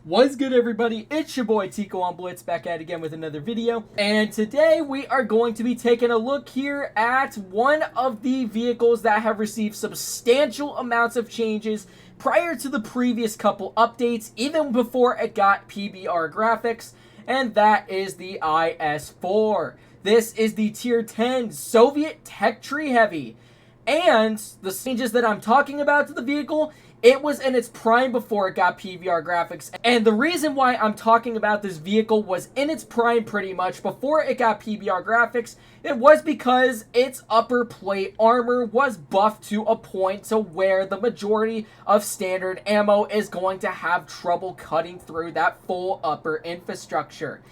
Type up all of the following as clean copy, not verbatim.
What's good, everybody? It's your boy Tico on Blitz, back at it again with another video. And today we are going to be taking a look here at one of the vehicles that have received substantial amounts of changes prior to the previous couple updates, even before it got PBR graphics, and that is the IS-4. This is the Tier 10 Soviet Tech Tree Heavy. And the changes that I'm talking about to the vehicle, it was in its prime before it got PBR graphics. And the reason why I'm talking about this vehicle was in its prime pretty much before it got PBR graphics, it was because its upper plate armor was buffed to a point to where the majority of standard ammo is going to have trouble cutting through that full upper infrastructure.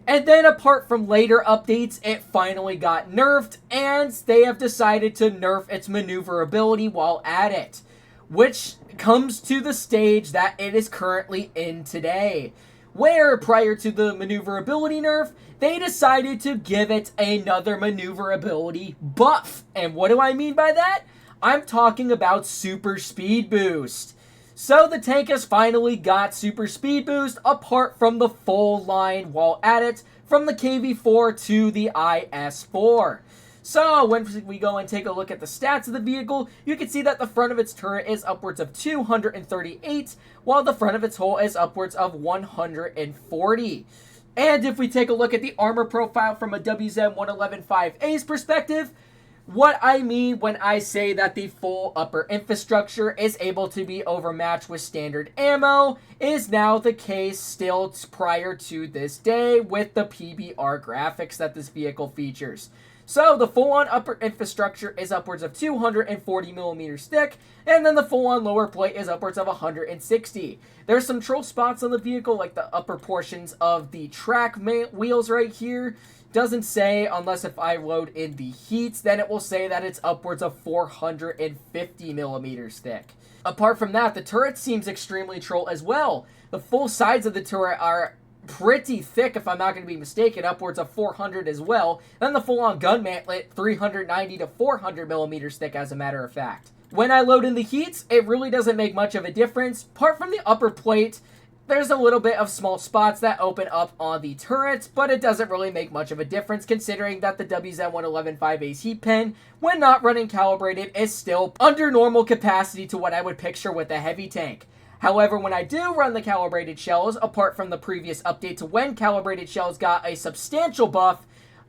And then apart from later updates, it finally got nerfed, and they have decided to nerf its maneuverability while at it, which comes to the stage that it is currently in today, where prior to the maneuverability nerf, they decided to give it another maneuverability buff. And what do I mean by that? I'm talking about super speed boost. So the tank has finally got super speed boost apart from the full line while at it, from the KV4 to the IS-4. So when we go and take a look at the stats of the vehicle, you can see that the front of its turret is upwards of 238, while the front of its hull is upwards of 140. And if we take a look at the armor profile from a WZ-111-5A's perspective, what I mean when I say that the full upper infrastructure is able to be overmatched with standard ammo is now the case still prior to this day with the PBR graphics that this vehicle features. So the full-on upper infrastructure is upwards of 240 millimeters thick, and then the full-on lower plate is upwards of 160. There's some troll spots on the vehicle, like the upper portions of the track wheels right here. Doesn't say, unless if I load in the heats, then it will say that it's upwards of 450 millimeters thick. Apart from that, the turret seems extremely troll as well. The full sides of the turret are pretty thick, if I'm not going to be mistaken, upwards of 400 as well. Then the full-on gun mantlet, 390 to 400 millimeters thick, as a matter of fact. When I load in the heats, it really doesn't make much of a difference. Apart from the upper plate, there's a little bit of small spots that open up on the turret, but it doesn't really make much of a difference considering that the WZ-111-5A's heat pen, when not running calibrated, is still under normal capacity to what I would picture with a heavy tank. However, when I do run the calibrated shells, apart from the previous update to when calibrated shells got a substantial buff,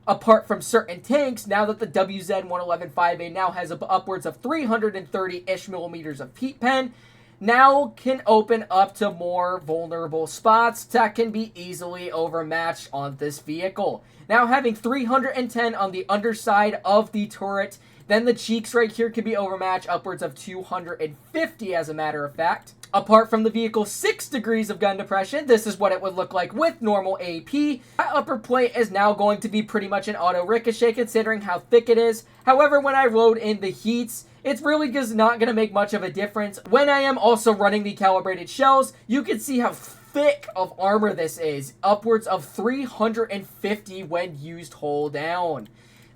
apart from certain tanks, now that the WZ-111-5A now has upwards of 330-ish millimeters of heat pen, now can open up to more vulnerable spots that can be easily overmatched on this vehicle. Now having 310 on the underside of the turret, then the cheeks right here can be overmatched upwards of 250 as a matter of fact. Apart from the vehicle's 6 degrees of gun depression, this is what it would look like with normal AP. That upper plate is now going to be pretty much an auto ricochet considering how thick it is. However, when I load in the heats, it's really just not going to make much of a difference. When I am also running the calibrated shells, you can see how thick of armor this is. Upwards of 350 when used whole down.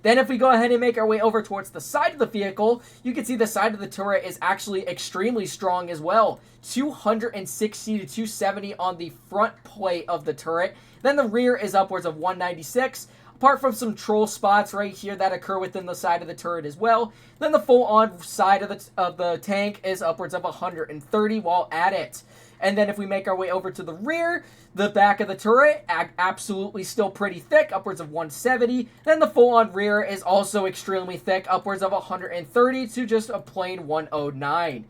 Then if we go ahead and make our way over towards the side of the vehicle, you can see the side of the turret is actually extremely strong as well. 260 to 270 on the front plate of the turret. Then the rear is upwards of 196. Apart from some troll spots right here that occur within the side of the turret as well. Then the full-on side of the tank is upwards of 130 while at it. And then if we make our way over to the rear, the back of the turret, absolutely still pretty thick, upwards of 170. Then the full-on rear is also extremely thick, upwards of 130 to just a plain 109.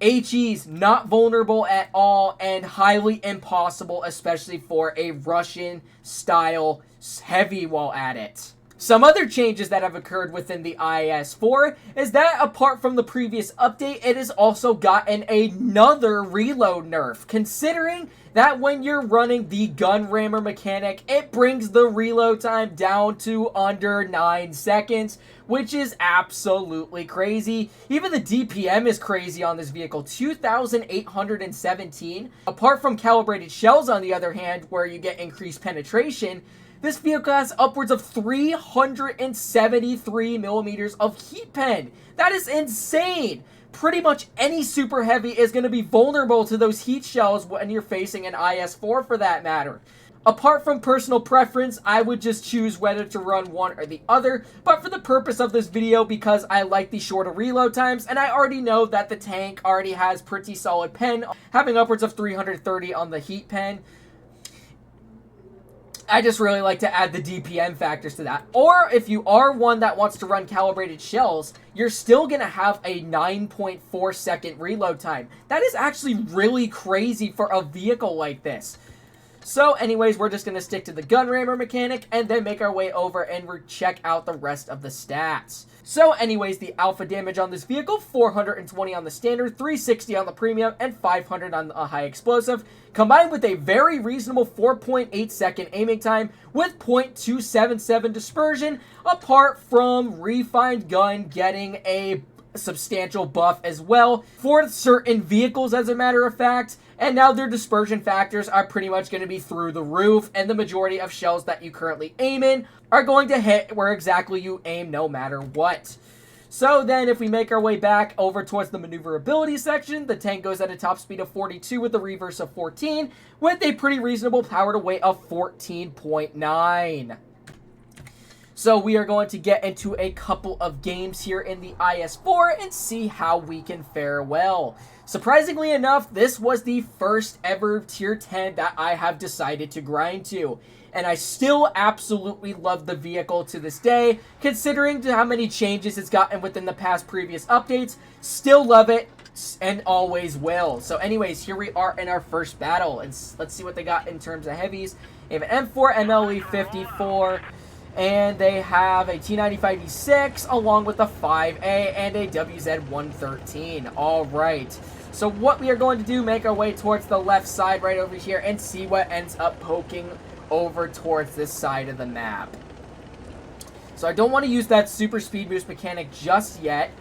HE's not vulnerable at all and highly impossible, especially for a Russian-style heavy while at it. Some other changes that have occurred within the IS-4 is that apart from the previous update, it has also gotten another reload nerf, considering that when you're running the gun rammer mechanic, it brings the reload time down to under 9 seconds, which is absolutely crazy. Even the DPM is crazy on this vehicle, 2,817. Apart from calibrated shells, on the other hand, where you get increased penetration, this vehicle has upwards of 373 millimeters of heat pen. That is insane. pretty much any super heavy is going to be vulnerable to those heat shells when you're facing an IS-4 for that matter. Apart from personal preference, I would just choose whether to run one or the other, but for the purpose of this video, because I like the shorter reload times, and I already know that the tank already has pretty solid pen, having upwards of 330 on the heat pen, I just really like to add the DPM factors to that. Or if you are one that wants to run calibrated shells, you're still going to have a 9.4 second reload time. That is actually really crazy for a vehicle like this. So anyways, we're just going to stick to the gun rammer mechanic and then make our way over and check out the rest of the stats. So anyways, the alpha damage on this vehicle, 420 on the standard, 360 on the premium, and 500 on the high explosive, combined with a very reasonable 4.8 second aiming time with 0.277 dispersion, apart from Refined Gun getting a substantial buff as well for certain vehicles, as a matter of fact, and now their dispersion factors are pretty much going to be through the roof, and the majority of shells that you currently aim in are going to hit where exactly you aim no matter what. So then if we make our way back over towards the maneuverability section, the tank goes at a top speed of 42 with a reverse of 14 with a pretty reasonable power to weight of 14.9. So we are going to get into a couple of games here in the IS-4 and see how we can fare well. Surprisingly enough, this was the first ever tier 10 that I have decided to grind to. And I still absolutely love the vehicle to this day, considering how many changes it's gotten within the past previous updates. Still love it and always will. So anyways, here we are in our first battle, and let's see what they got in terms of heavies. They have an M4 MLE 54. And they have a T95E6 along with a 5A and a WZ113. All right. So what we are going to do, make our way towards the left side right over here and see what ends up poking over towards this side of the map. So I don't want to use that super speed boost mechanic just yet.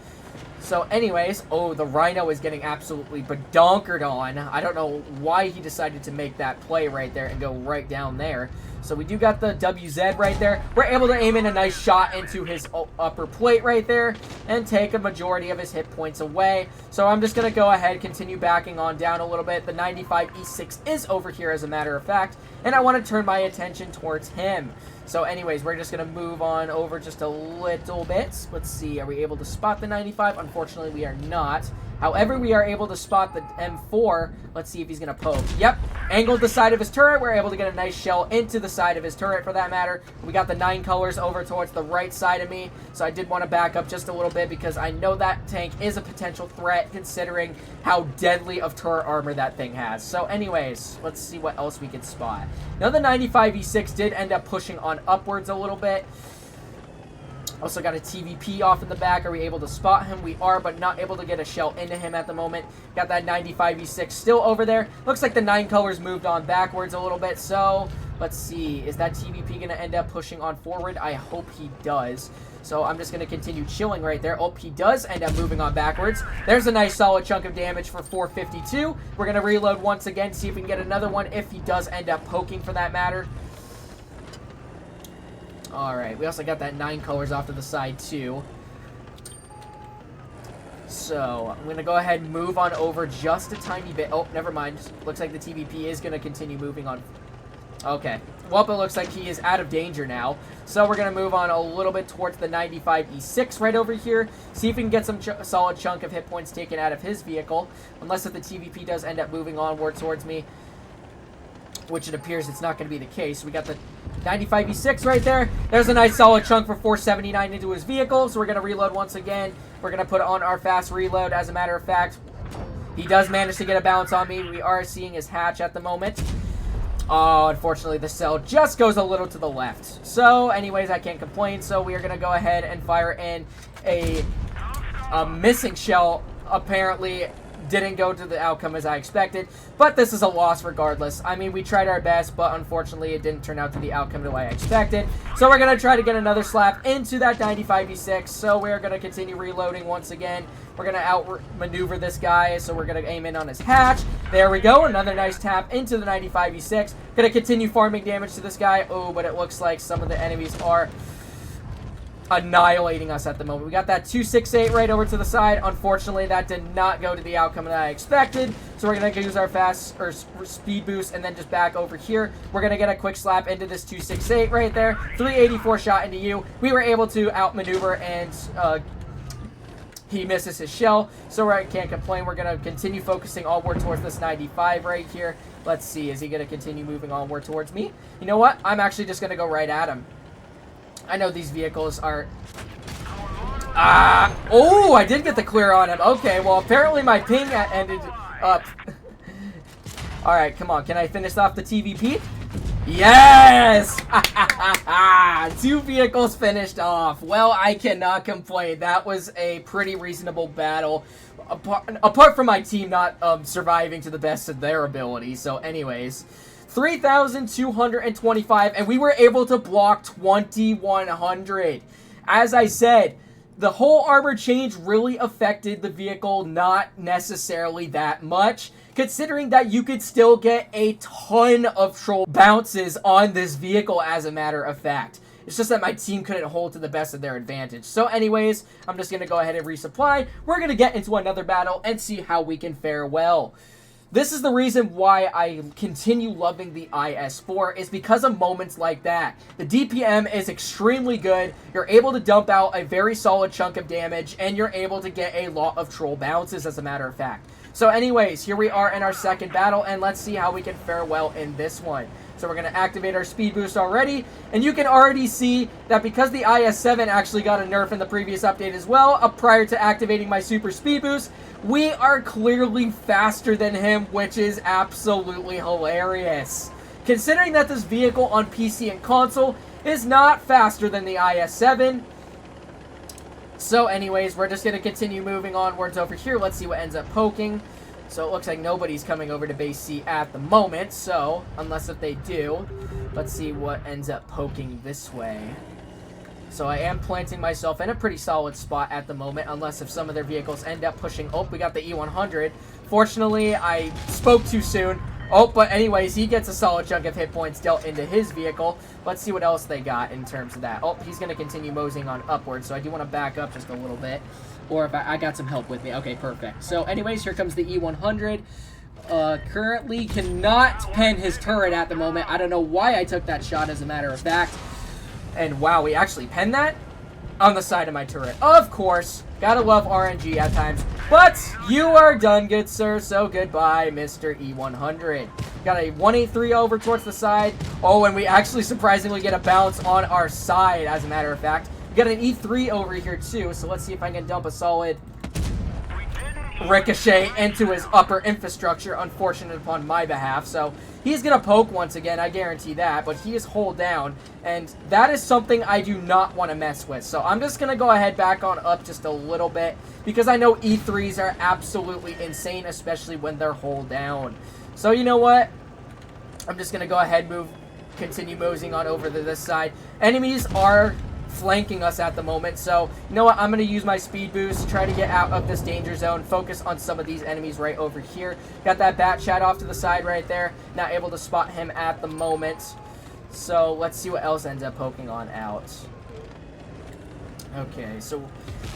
So anyways, oh, the Rhino is getting absolutely badonkered on. I don't know why he decided to make that play right there and go right down there. So we do got the WZ right there. We're able to aim in a nice shot into his upper plate right there and take a majority of his hit points away. So I'm just going to go ahead, continue backing on down a little bit. The 95E6 is over here, as a matter of fact, and I want to turn my attention towards him. So anyways, we're just going to move on over just a little bit. Let's see, are we able to spot the 95? Unfortunately, we are not. However, we are able to spot the M4. Let's see if he's going to poke. Yep, angled the side of his turret. We're able to get a nice shell into the side of his turret, for that matter. We got the 9 colors over towards the right side of me, so I did want to back up just a little bit because I know that tank is a potential threat considering how deadly of turret armor that thing has. So anyways, let's see what else we can spot. Now the 95E6 did end up pushing on upwards a little bit. Also got a TVP off in the back. Are we able to spot him? We are, but not able to get a shell into him at the moment. Got that 95E6 still over there. Looks like the 9 colors moved on backwards a little bit. So let's see. Is that TVP going to end up pushing on forward? I hope he does. So I'm just going to continue chilling right there. Oh, he does end up moving on backwards. There's a nice solid chunk of damage for 452. We're going to reload once again, see if we can get another one if he does end up poking, for that matter. Alright, we also got that 9 colors off to the side too. So, I'm going to go ahead and move on over just a tiny bit. Oh, never mind. Looks like the TVP is going to continue moving on. Okay. Well, it looks like he is out of danger now. So, we're going to move on a little bit towards the 95E6 right over here. See if we can get some solid chunk of hit points taken out of his vehicle. Unless if the TVP does end up moving onward towards me, which it appears it's not going to be the case. We got the 95E6 right there. There's a nice solid chunk for 479 into his vehicle. So we're going to reload once again. We're going to put on our fast reload. As a matter of fact, he does manage to get a bounce on me. We are seeing his hatch at the moment. Oh, unfortunately, the cell just goes a little to the left. So anyways, I can't complain. So we are going to go ahead and fire in a missing shell. Apparently didn't go to the outcome as I expected, but this is a loss regardless. I mean, we tried our best, but unfortunately it didn't turn out to the outcome the way I expected. So we're going to try to get another slap into that 95E6, so we're going to continue reloading once again. We're going to outmaneuver this guy, so we're going to aim in on his hatch. There we go, another nice tap into the 95E6. Going to continue farming damage to this guy. Oh, but it looks like some of the enemies are annihilating us at the moment. We got that 268 right over to the side. Unfortunately, that did not go to the outcome that I expected. So we're going to use our speed boost and then just back over here. We're going to get a quick slap into this 268 right there. 384 shot into you. We were able to outmaneuver and he misses his shell, so I can't complain. We're going to continue focusing onward towards this 95 right here. Let's see, is he going to continue moving onward towards me? You know what? I'm actually just going to go right at him. I know these vehicles are... oh, I did get the clear on him. Okay, well, apparently my ping ended up. Alright, come on. Can I finish off the TVP? Yes! 2 vehicles finished off. Well, I cannot complain. That was a pretty reasonable battle. Apart from my team not surviving to the best of their ability. So anyways, 3,225, and we were able to block 2,100. As I said, the whole armor change really affected the vehicle not necessarily that much, considering that you could still get a ton of troll bounces on this vehicle, as a matter of fact. It's just that my team couldn't hold to the best of their advantage. So anyways, I'm just going to go ahead and resupply. We're going to get into another battle and see how we can fare well. This is the reason why I continue loving the IS-4, is because of moments like that. The DPM is extremely good, you're able to dump out a very solid chunk of damage, and you're able to get a lot of troll bounces, as a matter of fact. So anyways, here we are in our second battle, and let's see how we can fare well in this one. So we're going to activate our speed boost already, and you can already see that because the IS-7 actually got a nerf in the previous update as well, prior to activating my super speed boost, we are clearly faster than him, which is absolutely hilarious. Considering that this vehicle on PC and console is not faster than the IS-7. So anyways, we're just going to continue moving onwards over here. Let's see what ends up poking. So it looks like nobody's coming over to base C at the moment, so unless if they do, let's see what ends up poking this way. So I am planting myself in a pretty solid spot at the moment, unless if some of their vehicles end up pushing. Oh, we got the E100. Fortunately, I spoke too soon. Oh, but anyways, he gets a solid chunk of hit points dealt into his vehicle. Let's see what else they got in terms of that. Oh, he's going to continue moseying on upwards, so I do want to back up just a little bit. Or if I got some help with me. Okay, perfect. So anyways, here comes the E100. Currently cannot pen his turret at the moment. I don't know why I took that shot, as a matter of fact. And wow, we actually penned that on the side of my turret. Of course, gotta love RNG at times. But you are done, good sir. So goodbye, Mr. E100. Got a 183 over towards the side. Oh, and we actually surprisingly get a bounce on our side, as a matter of fact. We got an E3 over here too, so let's see if I can dump a solid ricochet into his upper infrastructure. Unfortunate upon my behalf, so he's gonna poke once again, I guarantee that, but he is hull down, and that is something I do not want to mess with. So I'm just gonna go ahead back on up just a little bit, because I know E3s are absolutely insane, especially when they're hull down. So you know what, I'm just gonna go ahead, continue moseying on over to this side. Enemies are flanking us at the moment, so you know what, I'm going to use my speed boost, try to get out of this danger zone, focus on some of these enemies right over here. Got that bat chat off to the side right there, not able to spot him at the moment, so let's see what else ends up poking on out. Okay, so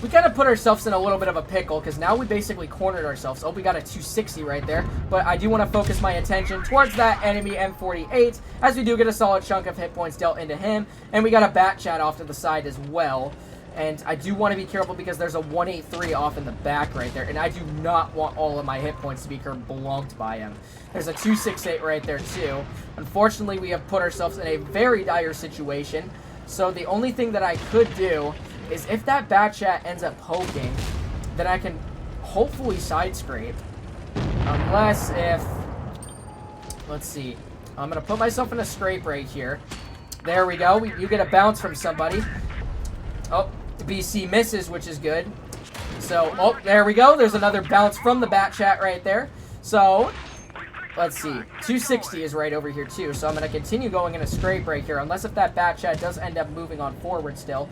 we kind of put ourselves in a little bit of a pickle, because now we basically cornered ourselves. Oh, we got a 260 right there, but I do want to focus my attention towards that enemy M48, as we do get a solid chunk of hit points dealt into him, and we got a bat chat off to the side as well. And I do want to be careful, because there's a 183 off in the back right there, and I do not want all of my hit points to be blunked by him. There's a 268 right there too. Unfortunately, we have put ourselves in a very dire situation, so the only thing that I could do is if that bat chat ends up poking, then I can hopefully side scrape. Unless if, let's see, I'm going to put myself in a scrape right here. There we go. You get a bounce from somebody. Oh, BC misses, which is good. So, oh, there we go. There's another bounce from the bat chat right there. So, let's see. 260 is right over here too. So I'm going to continue going in a scrape right here. Unless if that bat chat does end up moving on forward still.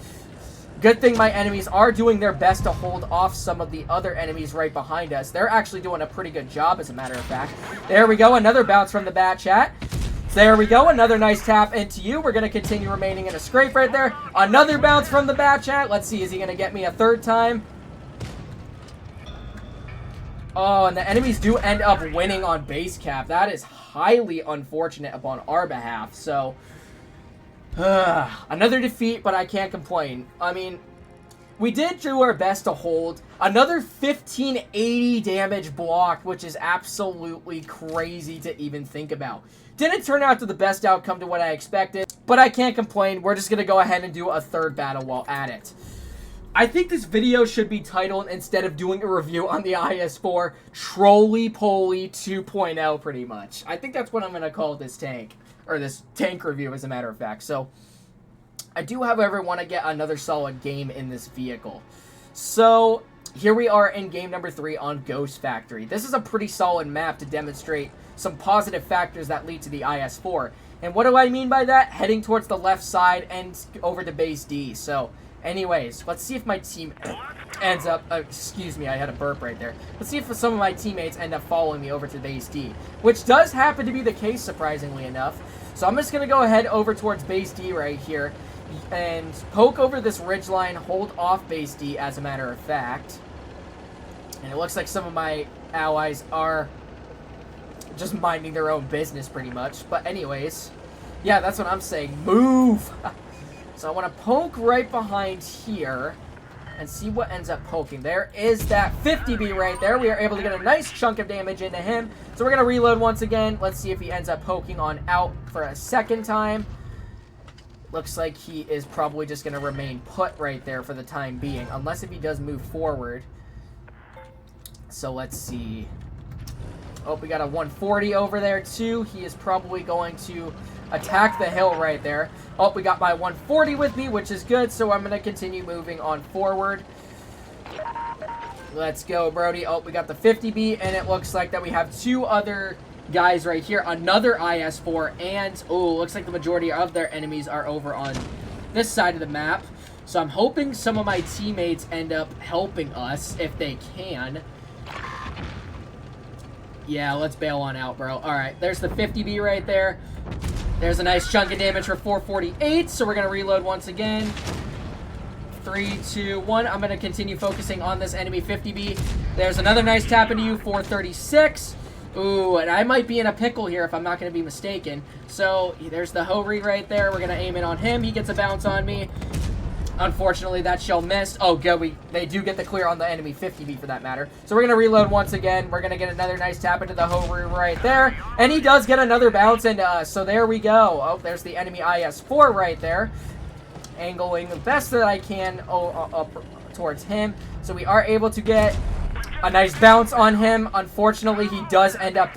Good thing my enemies are doing their best to hold off some of the other enemies right behind us. They're actually doing a pretty good job, as a matter of fact. There we go. Another bounce from the bat chat. There we go. Another nice tap into you. We're going to continue remaining in a scrape right there. Another bounce from the bat chat. Let's see. Is he going to get me a third time? Oh, and the enemies do end up winning on base cap. That is highly unfortunate upon our behalf. So, another defeat, but I can't complain. I mean, we did do our best to hold. Another 1580 damage blocked, which is absolutely crazy to even think about. Didn't turn out to the best outcome to what I expected, but I can't complain. We're just going to go ahead and do a third battle while at it. I think this video should be titled, instead of doing a review on the IS-4, Trolley Poly 2.0 pretty much. I think that's what I'm going to call this tank, or this tank review as a matter of fact. So, I do, however, want to get another solid game in this vehicle. So, here we are in game number 3 on Ghost Factory. This is a pretty solid map to demonstrate some positive factors that lead to the IS-4. And what do I mean by that? Heading towards the left side and over to base D. So, anyways, let's see if my team ends up... excuse me, I had a burp right there. Let's see if some of my teammates end up following me over to base D, which does happen to be the case, surprisingly enough. So I'm just going to go ahead over towards base D right here and poke over this ridge line, hold off base D, as a matter of fact. And it looks like some of my allies are just minding their own business pretty much. But anyways, yeah, that's what I'm saying. Move! So I want to poke right behind here and see what ends up poking. There is that 50B right there. We are able to get a nice chunk of damage into him. So we're going to reload once again. Let's see if he ends up poking on out for a second time. Looks like he is probably just going to remain put right there for the time being, unless if he does move forward. So let's see. Oh, we got a 140 over there too. He is probably going to attack the hill right there. Oh, we got my 140 with me, which is good. So I'm going to continue moving on forward. Let's go, Brody. Oh, we got the 50B, and it looks like that we have two other guys right here. Another IS-4, and oh, looks like the majority of their enemies are over on this side of the map. So I'm hoping some of my teammates end up helping us if they can. Yeah, let's bail on out, bro. All right, there's the 50B right there. There's a nice chunk of damage for 448, so we're going to reload once again. 3, 2, 1. I'm going to continue focusing on this enemy 50B. There's another nice tap into you, 436. Ooh, and I might be in a pickle here if I'm not going to be mistaken. So, there's the Hori right there. We're going to aim it on him. He gets a bounce on me. Unfortunately, that shell missed. Oh, good. They do get the clear on the enemy 50B for that matter. So we're going to reload once again. We're going to get another nice tap into the Hori right there. And he does get another bounce into us. So there we go. Oh, there's the enemy IS-4 right there. Angling the best that I can up towards him. So we are able to get a nice bounce on him. Unfortunately, he does end up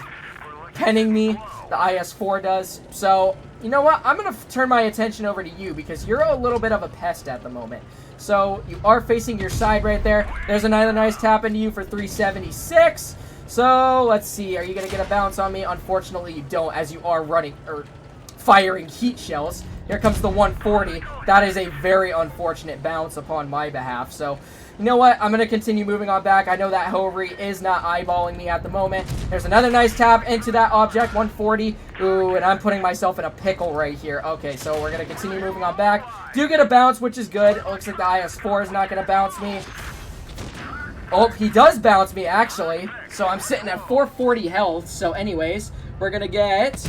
penning me. The IS-4 does. So, you know what? I'm going to turn my attention over to you because you're a little bit of a pest at the moment. So, you are facing your side right there. There's another nice tap into you for 376. So, let's see. Are you going to get a bounce on me? Unfortunately, you don't, as you are running or firing heat shells. Here comes the 140. That is a very unfortunate bounce upon my behalf. So, you know what? I'm going to continue moving on back. I know that Hori is not eyeballing me at the moment. There's another nice tap into that object, 140. Ooh, and I'm putting myself in a pickle right here. Okay, so we're going to continue moving on back. Do get a bounce, which is good. It looks like the IS-4 is not going to bounce me. Oh, he does bounce me, actually. So I'm sitting at 440 health. So anyways, we're going to get...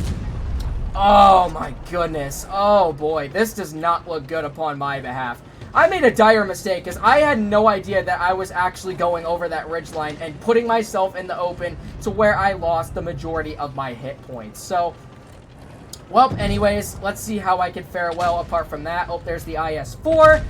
Oh, my goodness. Oh, boy. This does not look good upon my behalf. I made a dire mistake because I had no idea that I was actually going over that ridgeline and putting myself in the open to where I lost the majority of my hit points. So, well, anyways, let's see how I can fare well apart from that. Oh, there's the IS-4.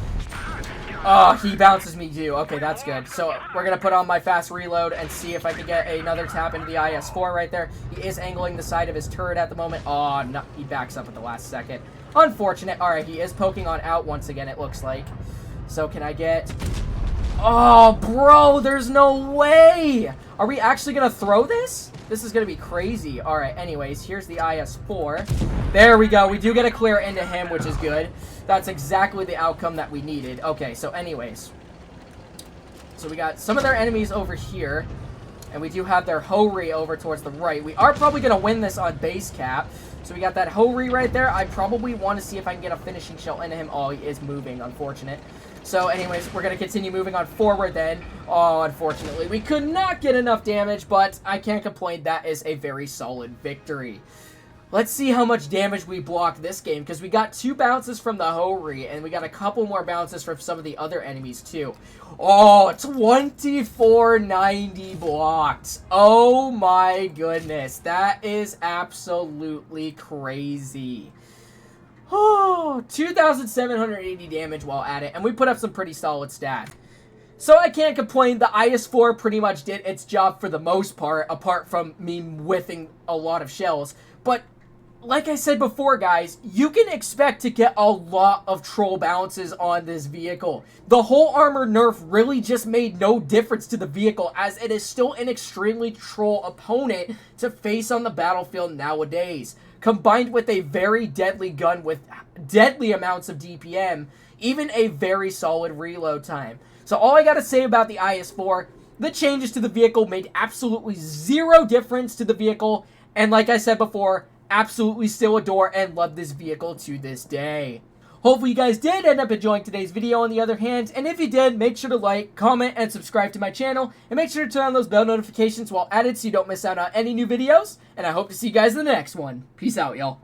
Oh, he bounces me too. Okay, that's good. So we're going to put on my fast reload and see if I can get another tap into the IS-4 right there. He is angling the side of his turret at the moment. Oh, no, he backs up at the last second. Unfortunate. All right, he is poking on out once again, it looks like. So can I get... Oh, bro, there's no way. Are we actually going to throw this? This is going to be crazy. All right, anyways, here's the IS-4. There we go. We do get a clear into him, which is good. That's exactly the outcome that we needed. Okay, so anyways. So we got some of their enemies over here. And we do have their Hori over towards the right. We are probably going to win this on base cap. So we got that Hori right there. I probably want to see if I can get a finishing shell into him. Oh, he is moving, unfortunate. So anyways, we're going to continue moving on forward then. Oh, unfortunately, we could not get enough damage, but I can't complain. That is a very solid victory. Let's see how much damage we blocked this game, because we got 2 bounces from the Hori, and we got a couple more bounces from some of the other enemies, too. Oh, 2490 blocked. Oh my goodness. That is absolutely crazy. Oh, 2,780 damage while at it, and we put up some pretty solid stat. So I can't complain. The IS-4 pretty much did its job for the most part, apart from me whiffing a lot of shells. But like I said before, guys, you can expect to get a lot of troll bounces on this vehicle. The whole armor nerf really just made no difference to the vehicle, as it is still an extremely troll opponent to face on the battlefield nowadays. Combined with a very deadly gun with deadly amounts of DPM, even a very solid reload time. So all I gotta say about the IS-4, the changes to the vehicle made absolutely zero difference to the vehicle, and like I said before, absolutely still adore and love this vehicle to this day. Hopefully you guys did end up enjoying today's video on the other hand, and if you did, make sure to like, comment, and subscribe to my channel, and make sure to turn on those bell notifications while at it so you don't miss out on any new videos, and I hope to see you guys in the next one. Peace out, y'all.